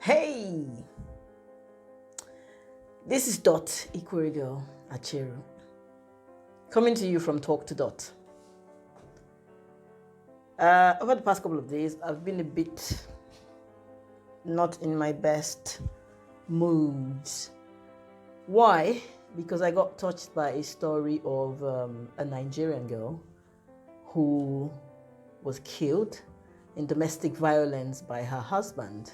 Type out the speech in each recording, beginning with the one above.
Hey, this is Dot Ikwerigo Acheru, coming to you from Talk to Dot. Over the past couple of days, I've been a bit not in my best moods. Why? Because I got touched by a story of a Nigerian girl who was killed in domestic violence by her husband.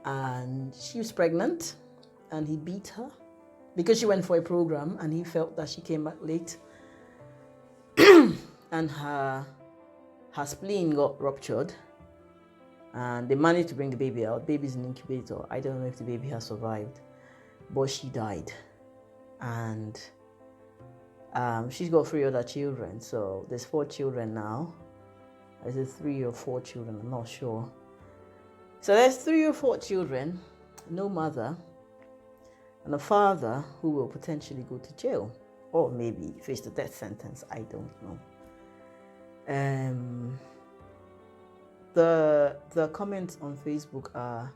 And she was pregnant and he beat her because she went for a program and he felt that she came back late and her spleen got ruptured and they managed to bring the baby out. Baby's in incubator. I don't know if the baby has survived, but she died. And she's got 3 other children, so there's 4 children now. Is it 3 or 4 children? I'm not sure. So there's 3 or 4 children, no mother, and a father who will potentially go to jail or maybe face the death sentence. I don't know. The comments on Facebook are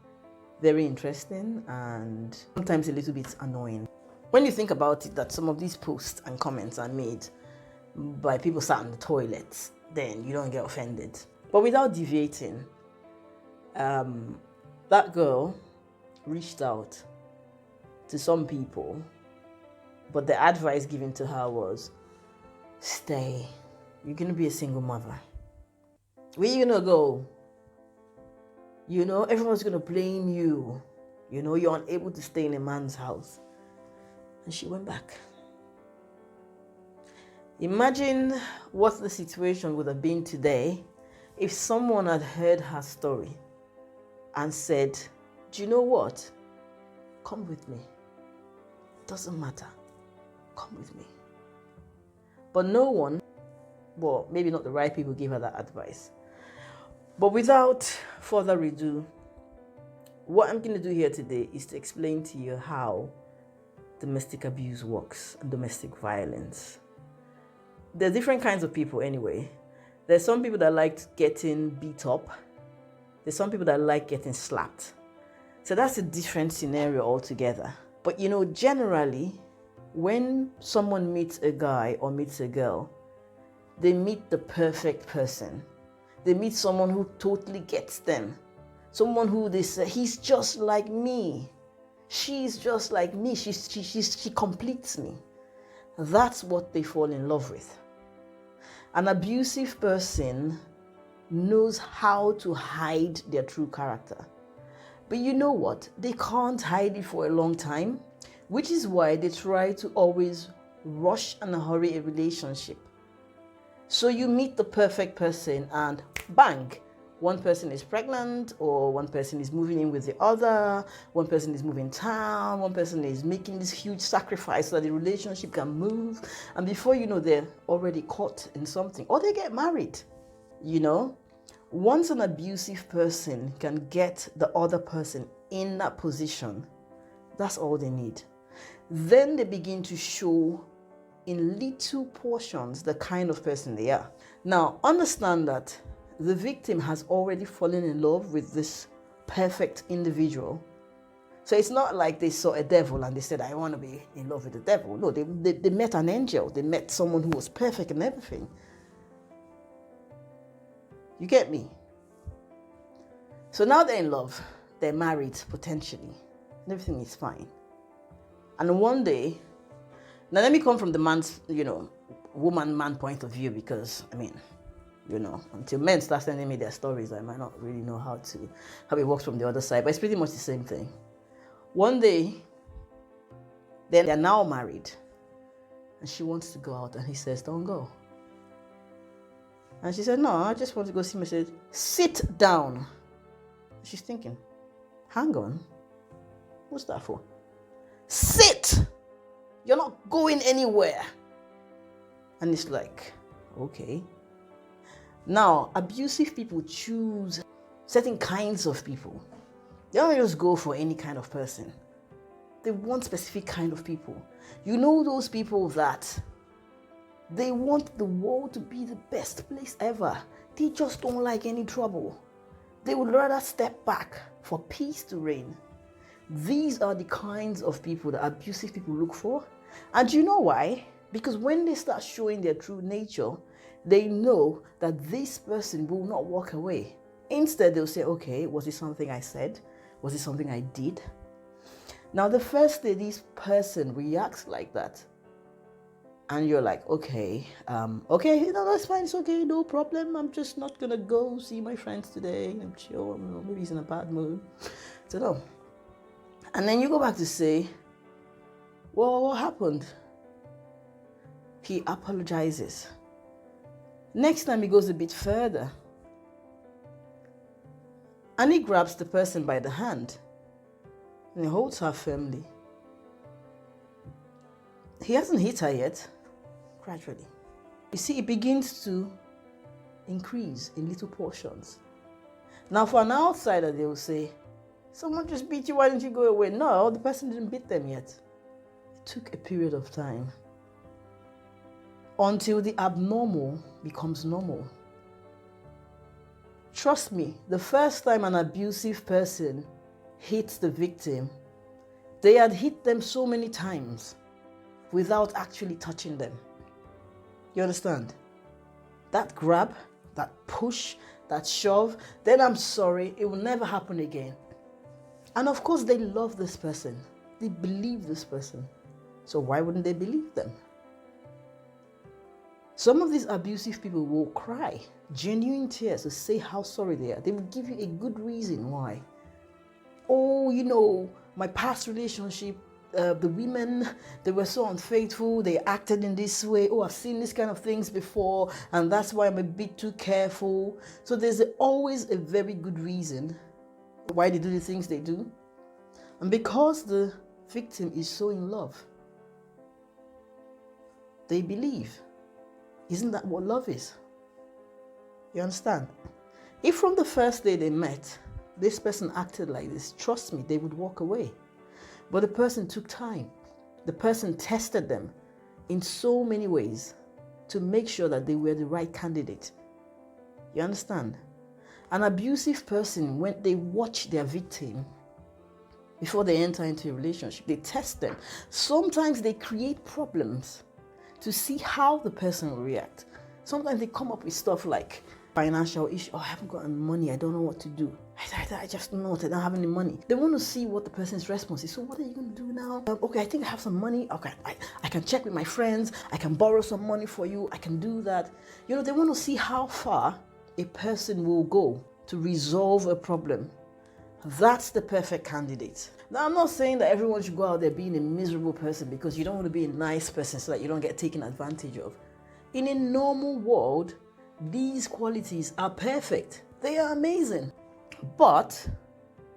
very interesting and sometimes a little bit annoying. When you think about it, that some of these posts and comments are made by people sat in the toilets, then you don't get offended. But without deviating, that girl reached out to some people, but the advice given to her was, stay. You're going to be a single mother. Where are you going to go? You know, everyone's going to blame you. You know, you're unable to stay in a man's house. And she went back. Imagine what the situation would have been today if someone had heard her story and said, do you know what? Come with me. Doesn't matter. Come with me. But no one, well, maybe not the right people, gave her that advice. But without further ado, what I'm going to do here today is to explain to you how domestic abuse works and domestic violence. There are different kinds of people anyway. There's some people that like getting beat up. There's some people that like getting slapped. So that's a different scenario altogether. But you know, generally, when someone meets a guy or meets a girl, they meet the perfect person. They meet someone who totally gets them. Someone who they say, he's just like me. She's just like me. She completes me. That's what they fall in love with. An abusive person knows how to hide their true character. But you know what? They can't hide it for a long time, which is why they try to always rush and hurry a relationship. So you meet the perfect person and bang, one person is pregnant, or one person is moving in with the other, one person is moving town, one person is making this huge sacrifice so that the relationship can move. And before you know, they're already caught in something, or they get married. You know, once an abusive person can get the other person in that position, that's all they need. Then they begin to show in little portions the kind of person they are. Now, understand that the victim has already fallen in love with this perfect individual. So it's not like they saw a devil and they said, I want to be in love with the devil. No, they met an angel. They met someone who was perfect in everything. You get me? So now they're in love. They're married, potentially. Everything is fine. And one day, now let me come from the man's, woman-man point of view, because, until men start sending me their stories, I might not really know how it works from the other side, but it's pretty much the same thing. One day, then they're now married, and she wants to go out, and he says, don't go. And she said, no, I just want to go see him. I said, sit down. She's thinking, hang on, what's that for? Sit! You're not going anywhere. And it's like, okay. Now, abusive people choose certain kinds of people. They don't just go for any kind of person. They want specific kind of people. You know those people that they want the world to be the best place ever. They just don't like any trouble. They would rather step back for peace to reign. These are the kinds of people that abusive people look for. And you know why? Because when they start showing their true nature, they know that this person will not walk away. Instead, they'll say, okay, was it something I said? Was it something I did? Now, the first day this person reacts like that, and you're like, okay, that's fine, it's okay, no problem. I'm just not gonna go see my friends today. I'm chill. Maybe he's in a bad mood. So no. And then you go back to say, well, what happened? He apologizes. Next time he goes a bit further, and he grabs the person by the hand and he holds her firmly. He hasn't hit her yet. Gradually, you see, it begins to increase in little portions. Now, for an outsider, they will say, someone just beat you, why didn't you go away? No, the person didn't beat them yet. It took a period of time until the abnormal becomes normal. Trust me, the first time an abusive person hits the victim, they had hit them so many times without actually touching them. You understand? That grab, that push, that shove, then I'm sorry, it will never happen again. And of course, they love this person. They believe this person. So why wouldn't they believe them? Some of these abusive people will cry genuine tears to say how sorry they are. They will give you a good reason why. Oh, my past relationship, the women, they were so unfaithful, they acted in this way. Oh, I've seen these kind of things before, and that's why I'm a bit too careful. So there's always a very good reason why they do the things they do. And because the victim is so in love, they believe. Isn't that what love is? You understand? If from the first day they met, this person acted like this, trust me, they would walk away. But the person took time. The person tested them in so many ways to make sure that they were the right candidate. You understand? An abusive person, when they watch their victim before they enter into a relationship, they test them. Sometimes they create problems to see how the person will react. Sometimes they come up with stuff like financial issue. Oh, I haven't got any money. I don't know what to do. I just don't know what. I don't have any money. They want to see what the person's response is. So what are you going to do now? Okay, I think I have some money. Okay, I can check with my friends. I can borrow some money for you. I can do that. They want to see how far a person will go to resolve a problem. That's the perfect candidate. Now, I'm not saying that everyone should go out there being a miserable person because you don't want to be a nice person so that you don't get taken advantage of. In a normal world, these qualities are perfect. They are amazing. But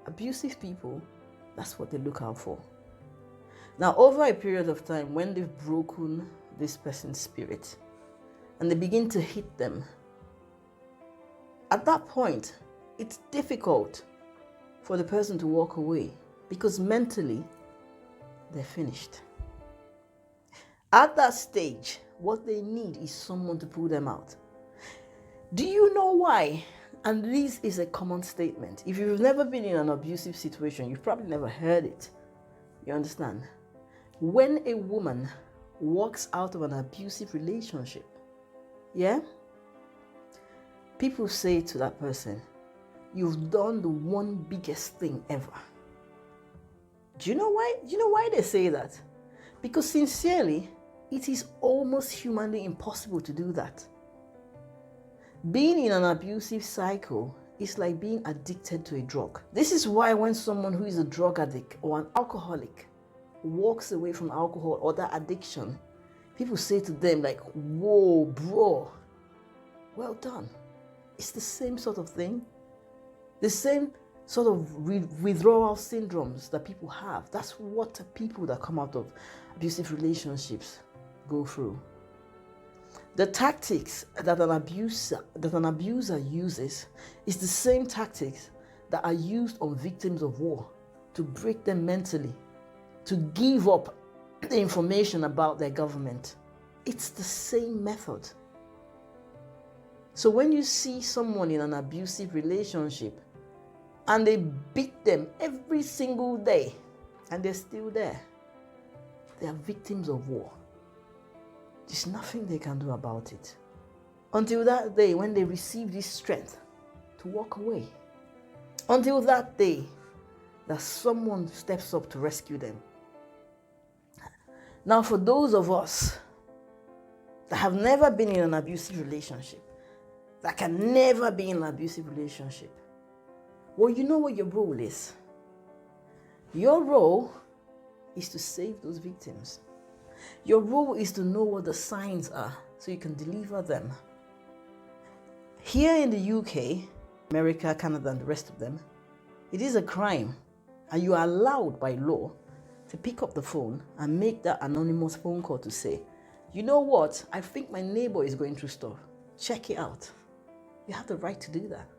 abusive people, that's what they look out for. Now, over a period of time, when they've broken this person's spirit and they begin to hit them, at that point, it's difficult for the person to walk away because mentally, they're finished. At that stage, what they need is someone to pull them out. Do you know why? And this is a common statement. If you've never been in an abusive situation, you've probably never heard it. You understand? When a woman walks out of an abusive relationship, people say to that person, you've done the one biggest thing ever. Do you know why? Do you know why they say that? Because sincerely, it is almost humanly impossible to do that. Being in an abusive cycle is like being addicted to a drug. This is why when someone who is a drug addict or an alcoholic walks away from alcohol or that addiction, people say to them like, whoa, bro, well done. It's the same sort of thing. The same sort of withdrawal syndromes that people have. That's what people that come out of abusive relationships go through. The tactics that an abuser uses is the same tactics that are used on victims of war to break them mentally, to give up the information about their government. It's the same method. So when you see someone in an abusive relationship, And they beat them every single day. And they're still there. They are victims of war. There's nothing they can do about it. Until that day when they receive this strength to walk away. Until that day that someone steps up to rescue them. Now, for those of us that have never been in an abusive relationship, that can never be in an abusive relationship, well, you know what your role is. Your role is to save those victims. Your role is to know what the signs are so you can deliver them. Here in the UK, America, Canada, and the rest of them, it is a crime, and you are allowed by law to pick up the phone and make that anonymous phone call to say, you know what, I think my neighbor is going through stuff. Check it out. You have the right to do that.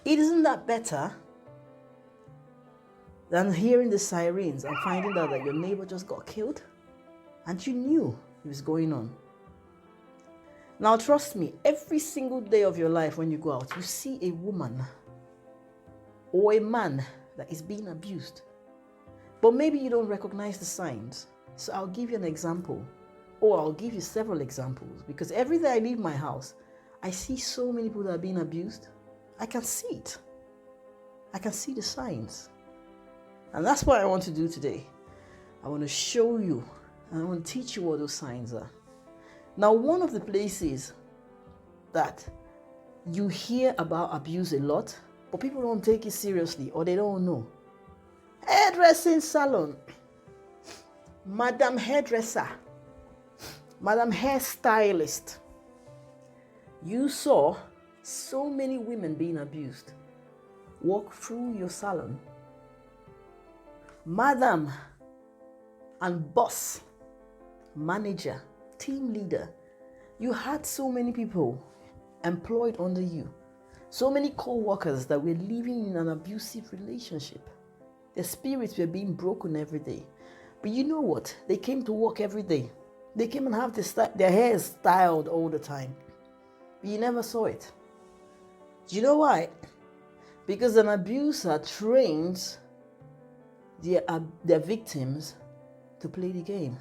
Isn't that better than hearing the sirens and finding out that your neighbor just got killed and you knew it was going on? Now, trust me, every single day of your life when you go out, you see a woman or a man that is being abused. But maybe you don't recognize the signs. So I'll give you an example, or I'll give you several examples, because every day I leave my house, I see so many people that are being abused. I can see it. I can see the signs. And that's what I want to do today. I want to show you, and I want to teach you what those signs are. Now, one of the places that you hear about abuse a lot, but people don't take it seriously or they don't know. Hairdressing salon. Madam hairdresser. Madam hairstylist. You saw so many women being abused. Walk through your salon. Madam and boss, manager, team leader. You had so many people employed under you. So many co-workers that were living in an abusive relationship. Their spirits were being broken every day. But you know what? They came to work every day. They came and have their hair styled all the time. But you never saw it. Do you know why? Because an abuser trains their victims to play the game.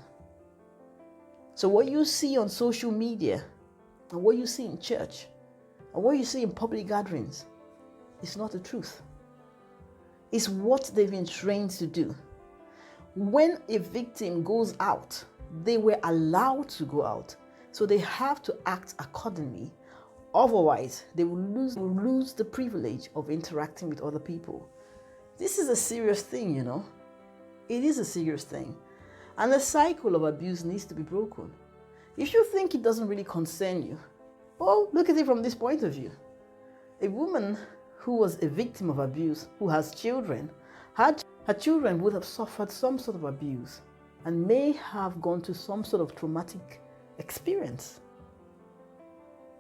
So what you see on social media, and what you see in church, and what you see in public gatherings, is not the truth. It's what they've been trained to do. When a victim goes out, they were allowed to go out. So they have to act accordingly. Otherwise, they will lose the privilege of interacting with other people. This is a serious thing, you know. It is a serious thing. And the cycle of abuse needs to be broken. If you think it doesn't really concern you, well, look at it from this point of view. A woman who was a victim of abuse, who has children, her children would have suffered some sort of abuse and may have gone to some sort of traumatic experience.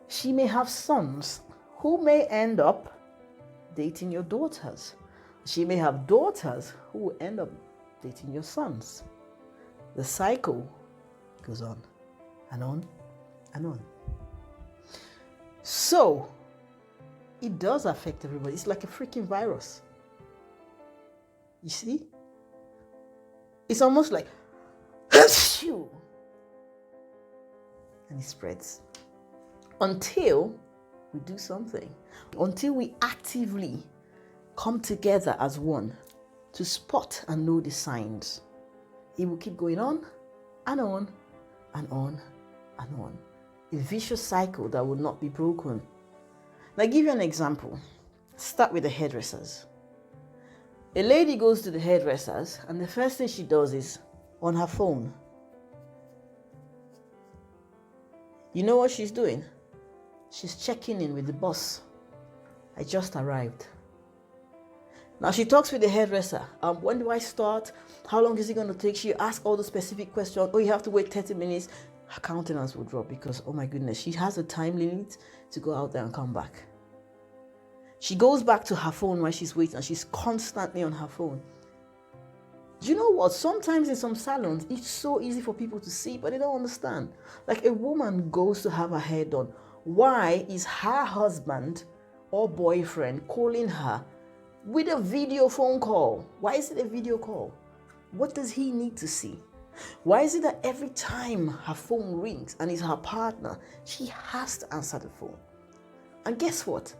She may have sons who may end up dating your daughters. She may have daughters who will end up dating your sons. The cycle goes on and on and on. So, it does affect everybody. It's like a freaking virus. You see? It's almost like, and it spreads. Until we do something. Until we actively come together as one to spot and know the signs. It will keep going on and on and on and on. A vicious cycle that will not be broken. Now, I'll give you an example. Start with the hairdressers. A lady goes to the hairdressers and the first thing she does is on her phone. You know what she's doing? She's checking in with the boss. I just arrived. Now she talks with the hairdresser. When do I start? How long is it going to take? She asks all the specific questions. Oh, you have to wait 30 minutes. Her countenance will drop because, oh my goodness, she has a time limit to go out there and come back. She goes back to her phone while she's waiting and she's constantly on her phone. Do you know what? Sometimes in some salons, it's so easy for people to see, but they don't understand. Like a woman goes to have her hair done. Why is her husband or boyfriend calling her with a video phone call. Why is it a video call? What does he need to see? Why is it that every time her phone rings and it's her partner, she has to answer the phone? And guess what?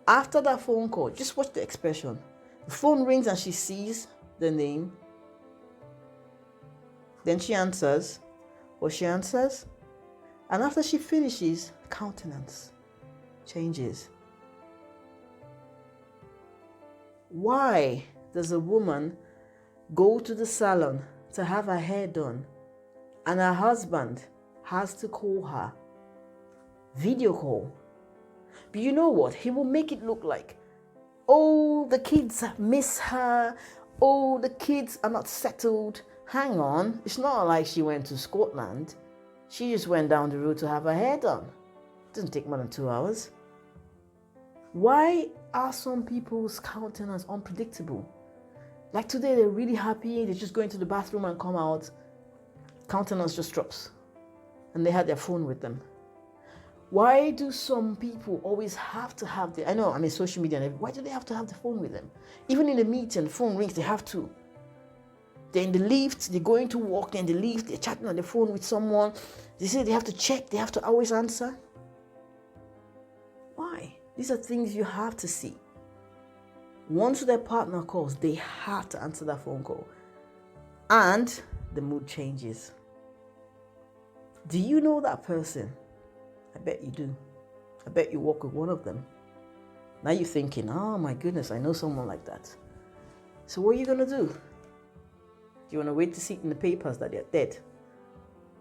After that phone call, just watch the expression. The phone rings and she sees the name. Then she answers, and after she finishes, countenance changes. Why does a woman go to the salon to have her hair done and her husband has to call her? Video call. But you know what? He will make it look like, oh, the kids miss her. Oh, the kids are not settled. Hang on. It's not like she went to Scotland. She just went down the road to have her hair done. It doesn't take more than 2 hours. Why are some people's countenance unpredictable? Like today, they're really happy. They just go into the bathroom and come out. Countenance just drops. And they had their phone with them. Why do some people always have to have social media, why do they have to have the phone with them? Even in the meeting, the phone rings, they have to. They're in the lift, they're going to walk, they're in the lift, they're chatting on the phone with someone. They say they have to check, they have to always answer. Why? These are things you have to see. Once their partner calls, they have to answer that phone call. And the mood changes. Do you know that person? I bet you do. I bet you walk with one of them. Now you're thinking, oh my goodness, I know someone like that. So what are you going to do? Do you want to wait to see it in the papers that they're dead?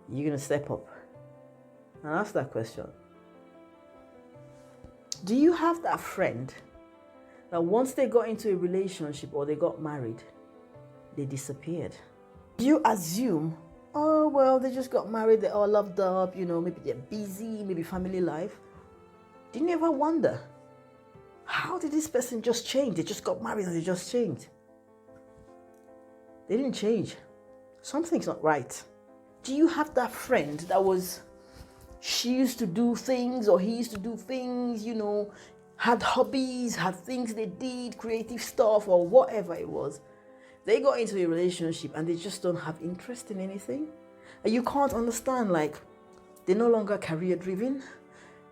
You're going to step up and ask that question. Do you have that friend that once they got into a relationship or they got married, they disappeared? Do you assume, oh, well, they just got married, they're all loved up, maybe they're busy, maybe family life? Didn't you ever wonder, how did this person just change? They just got married and they just changed. They didn't change. Something's not right. Do you have that friend that she used to do things or he used to do things, had hobbies, had things they did, creative stuff or whatever it was. They got into a relationship and they just don't have interest in anything. And you can't understand, they're no longer career driven.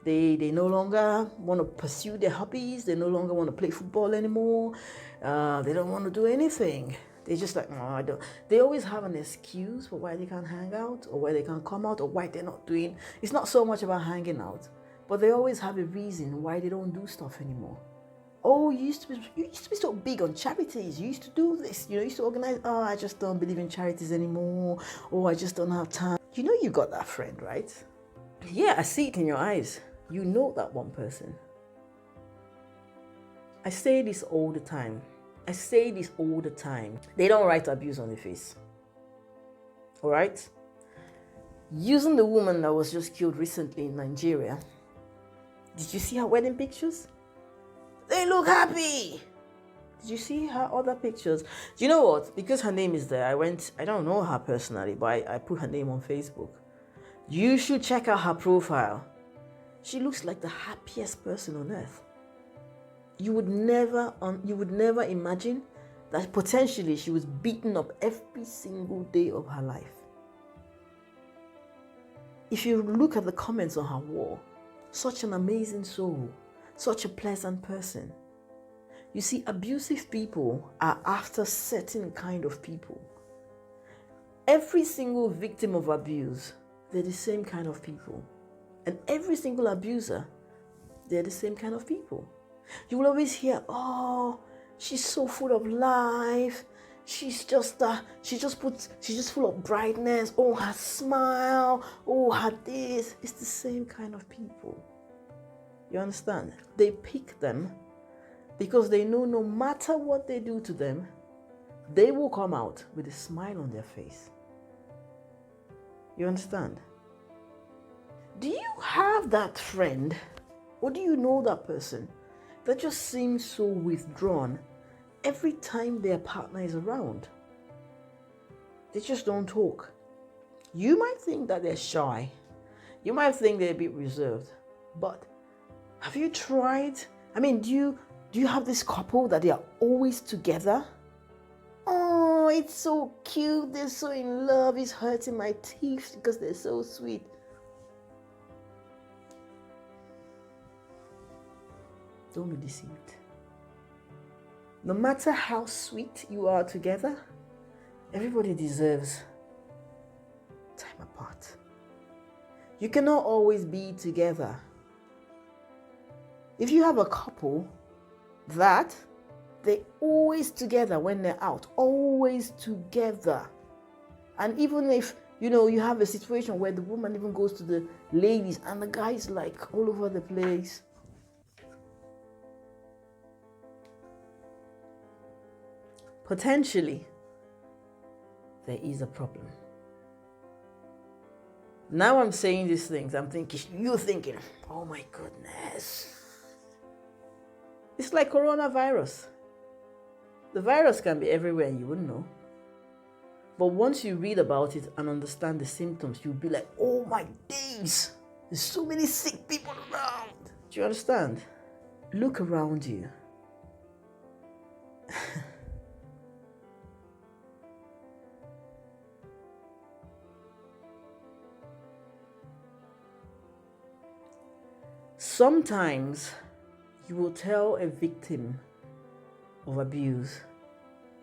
They no longer want to pursue their hobbies. They no longer want to play football anymore. They don't want to do anything. They're just like, no, I don't. They always have an excuse for why they can't hang out or why they can't come out or why they're not doing. It's not so much about hanging out, but they always have a reason why they don't do stuff anymore. Oh, you used to be so big on charities. You used to do this. You used to organize. Oh, I just don't believe in charities anymore. Oh, I just don't have time. You got that friend, right? Yeah, I see it in your eyes. You know that one person. I say this all the time. They don't write abuse on their face. All right? Using the woman that was just killed recently in Nigeria. Did you see her wedding pictures? They look happy. Did you see her other pictures? Do you know what? Because her name is there, I don't know her personally, but I put her name on Facebook. You should check out her profile. She looks like the happiest person on earth. You would never imagine that potentially she was beaten up every single day of her life. If you look at the comments on her wall, such an amazing soul, such a pleasant person. You see, abusive people are after certain kind of people. Every single victim of abuse, they're the same kind of people. And every single abuser, they're the same kind of people. You will always hear, oh, she's so full of life. She's just full of brightness. Oh, her smile. Oh, her this. It's the same kind of people. You understand? They pick them because they know no matter what they do to them, they will come out with a smile on their face. You understand? Do you have that friend, or do you know that person that just seems so withdrawn every time their partner is around? They just don't talk. You might think that they're shy. You might think they're a bit reserved. But have you tried? Do Do you have this couple that they are always together? Oh, it's so cute. They're so in love. It's hurting my teeth because they're so sweet. Don't be deceived. No matter how sweet you are together, everybody deserves time apart. You cannot always be together. If you have a couple that they're always together when they're out, always together. And even if, you have a situation where the woman even goes to the ladies and the guy's like all over the place. Potentially, there is a problem. Now I'm saying these things, you're thinking, oh my goodness. It's like coronavirus. The virus can be everywhere and you wouldn't know. But once you read about it and understand the symptoms, you'll be like, oh my days, there's so many sick people around. Do you understand? Look around you. Sometimes you will tell a victim of abuse,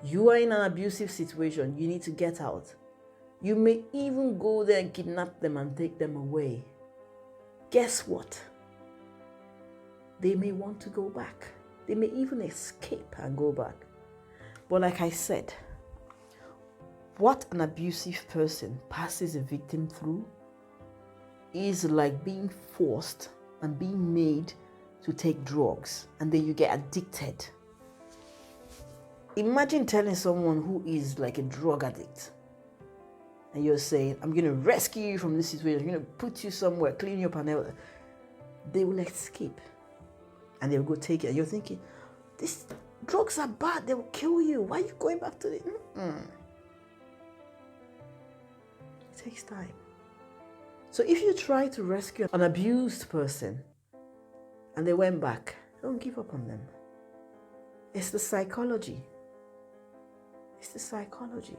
you are in an abusive situation, you need to get out. You may even go there and kidnap them and take them away. Guess what? They may want to go back. They may even escape and go back. But like I said, what an abusive person passes a victim through is like being forced and being made to take drugs, and then you get addicted. Imagine telling someone who is like a drug addict, and you're saying, I'm going to rescue you from this situation, I'm going to put you somewhere, clean you up, and they will escape, and they'll go take it. And you're thinking, these drugs are bad, they will kill you. Why are you going back to it? It takes time. So if you try to rescue an abused person and they went back, don't give up on them. It's the psychology. It's the psychology.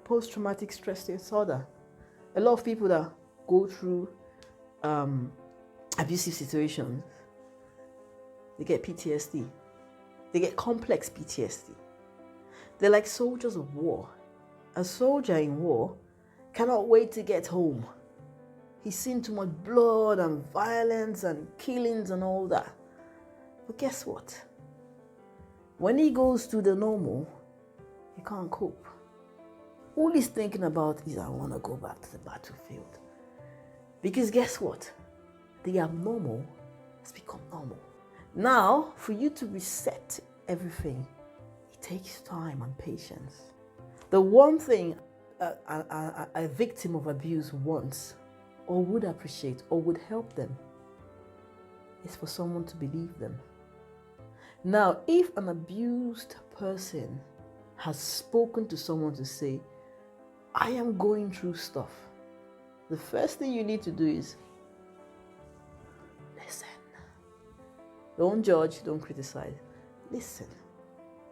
Post-traumatic stress disorder. A lot of people that go through abusive situations, they get PTSD. They get complex PTSD. They're like soldiers of war. A soldier in war cannot wait to get home. He's seen too much blood and violence and killings and all that. But guess what? When he goes to the normal, he can't cope. All he's thinking about is, I want to go back to the battlefield. Because guess what? The abnormal has become normal. Now, for you to reset everything, it takes time and patience. The one thing a victim of abuse wants or would appreciate or would help them is for someone to believe them. Now, if an abused person has spoken to someone to say, I am going through stuff, the first thing you need to do is listen. Don't judge, don't criticize. Listen.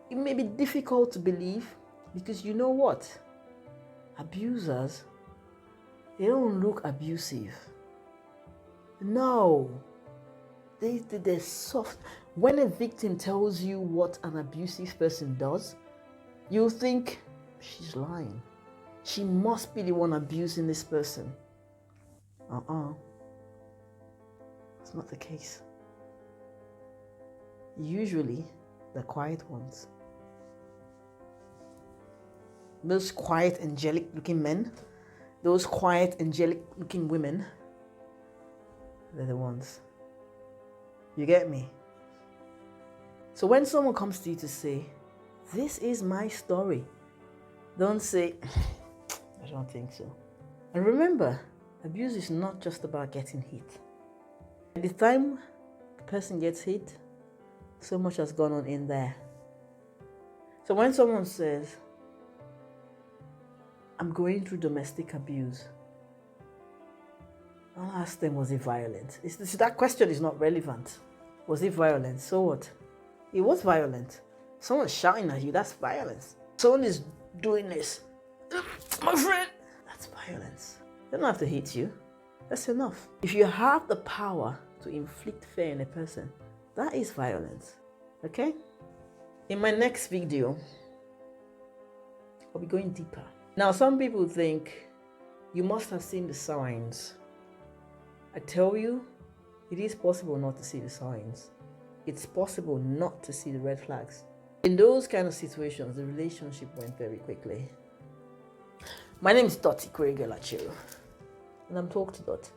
It may be difficult to believe because you know what? Abusers, they don't look abusive. No. They're soft. When a victim tells you what an abusive person does, you think she's lying. She must be the one abusing this person. It's not the case. Usually, the quiet ones. Those quiet, angelic looking men, those quiet, angelic looking women, they're the ones. You get me? So when someone comes to you to say, this is my story, don't say, I don't think so. And remember, abuse is not just about getting hit. By the time the person gets hit, so much has gone on in there. So when someone says, I'm going through domestic abuse, I'll ask them, was it violent? That question is not relevant. Was it violent? So what? It was violent. Someone's shouting at you, that's violence. Someone is doing this. My friend, that's violence. They don't have to hit you. That's enough. If you have the power to inflict fear in a person, that is violence. Okay? In my next video, I'll be going deeper. Now, some people think you must have seen the signs. I tell you, it is possible not to see the signs. It's possible not to see the red flags. In those kind of situations, the relationship went very quickly. My name is Dottie Kwegelachiro, and I'm Talk to Dot.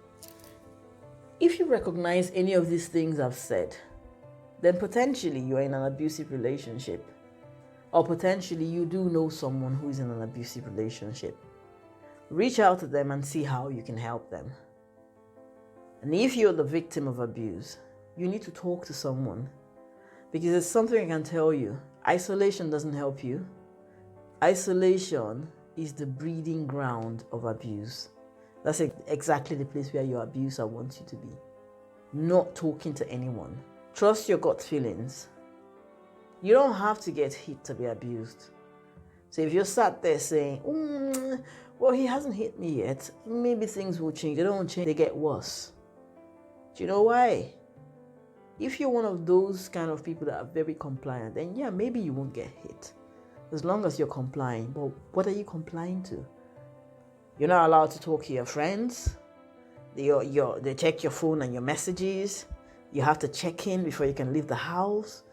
If you recognize any of these things I've said, then potentially you're in an abusive relationship, or potentially you do know someone who is in an abusive relationship. Reach out to them and see how you can help them. And if you're the victim of abuse, you need to talk to someone, because there's something I can tell you. Isolation doesn't help you. Isolation is the breeding ground of abuse. That's exactly the place where your abuser wants you to be. Not talking to anyone. Trust your gut feelings. You don't have to get hit to be abused. So if you're sat there saying, well, he hasn't hit me yet, maybe things will change. They don't change, they get worse. Do you know why? If you're one of those kind of people that are very compliant, then yeah, maybe you won't get hit. As long as you're complying. But what are you complying to? You're not allowed to talk to your friends. They check your phone and your messages. You have to check in before you can leave the house.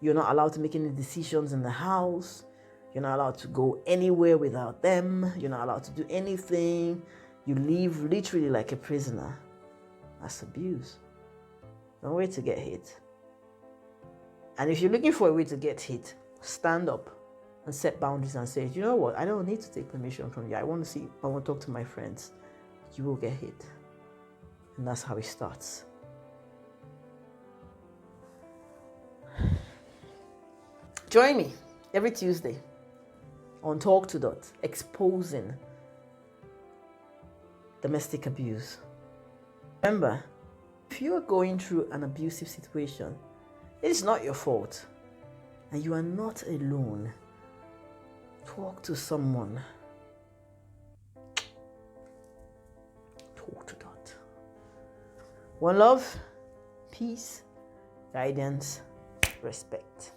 You're not allowed to make any decisions in the house. You're not allowed to go anywhere without them. You're not allowed to do anything. You live literally like a prisoner. That's abuse. No way to get hit. And if you're looking for a way to get hit, stand up and set boundaries and say, you know what, I don't need to take permission from you. I want to talk to my friends. You will get hit. And that's how it starts. Join me every Tuesday on Talk to Dot, exposing domestic abuse. Remember, if you are going through an abusive situation, it is not your fault, and you are not alone. Talk to someone. Talk to Dot. One love, peace, guidance, respect.